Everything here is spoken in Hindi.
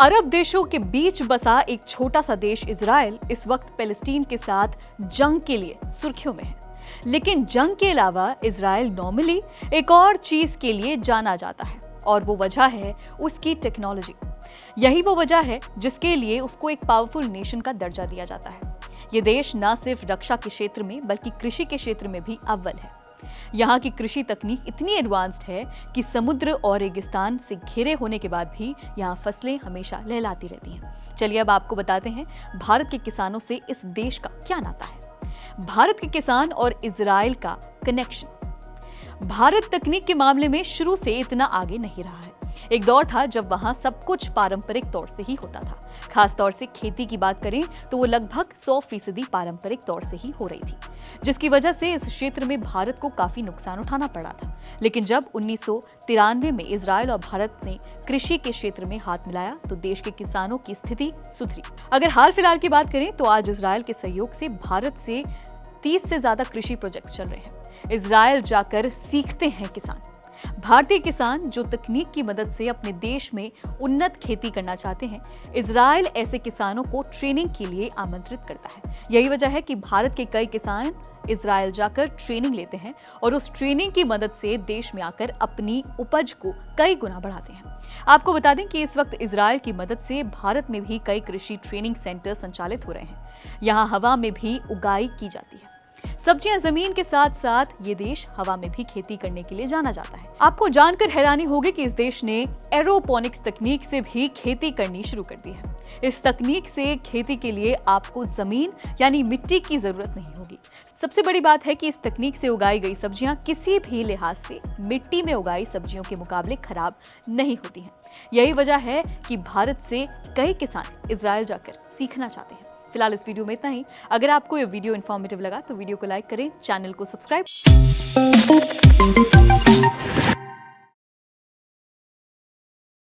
अरब देशों के बीच बसा एक छोटा सा देश इजराइल इस वक्त पैलेस्टीन के साथ जंग के लिए सुर्खियों में है। लेकिन जंग के अलावा इजराइल नॉर्मली एक और चीज के लिए जाना जाता है और वो वजह है उसकी टेक्नोलॉजी। यही वो वजह है जिसके लिए उसको एक पावरफुल नेशन का दर्जा दिया जाता है। ये देश न सिर्फ रक्षा के क्षेत्र में बल्कि कृषि के क्षेत्र में भी अव्वल है। यहाँ की कृषि तकनीक इतनी एडवांस्ड है कि समुद्र और रेगिस्तान से घिरे होने के बाद भी यहाँ फसलें हमेशा लहलाती रहती हैं। चलिए अब आपको बताते हैं भारत के किसानों से इस देश का क्या नाता है। भारत के किसान और इजराइल का कनेक्शन। भारत तकनीक के मामले में शुरू से इतना आगे नहीं रहा है। एक दौर था जब वहां सब कुछ पारंपरिक तौर से ही होता था। खास तौर से खेती की बात करें तो वो लगभग 100% पारंपरिक तौर से ही हो रही थी, जिसकी वजह से इस क्षेत्र में भारत को काफी नुकसान उठाना पड़ा था। लेकिन जब 1993 में इजराइल और भारत ने कृषि के क्षेत्र में हाथ मिलाया तो देश के किसानों की स्थिति सुधरी। अगर हाल फिलहाल की बात करें तो आज इजराइल के सहयोग से भारत से 30 से ज्यादा कृषि प्रोजेक्ट चल रहे हैं। इजराइल जाकर सीखते हैं किसान। भारतीय किसान जो तकनीक की मदद से अपने देश में उन्नत खेती करना चाहते हैं, इजराइल ऐसे किसानों को ट्रेनिंग के लिए आमंत्रित करता है। यही वजह है कि भारत के कई किसान इजराइल जाकर ट्रेनिंग लेते हैं और उस ट्रेनिंग की मदद से देश में आकर अपनी उपज को कई गुना बढ़ाते हैं। आपको बता दें कि इस वक्त इजराइल की मदद से भारत में भी कई कृषि ट्रेनिंग सेंटर संचालित हो रहे हैं। यहाँ हवा में भी उगाई की जाती है। सब्जियां जमीन के साथ साथ ये देश हवा में भी खेती करने के लिए जाना जाता है। आपको जानकर हैरानी होगी कि इस देश ने एरोपोनिक्स तकनीक से भी खेती करनी शुरू कर दी है। इस तकनीक से खेती के लिए आपको जमीन यानी मिट्टी की जरूरत नहीं होगी। सबसे बड़ी बात है कि इस तकनीक से उगाई गई सब्जियां किसी भी लिहाज से मिट्टी में उगाई सब्जियों के मुकाबले खराब नहीं होती हैं। यही वजह है कि भारत से कई किसान इजराइल जाकर सीखना चाहते हैं। फिलहाल इस वीडियो में इतना ही। अगर आपको ये वीडियो इन्फॉर्मेटिव लगा तो वीडियो को लाइक करें, चैनल को सब्सक्राइब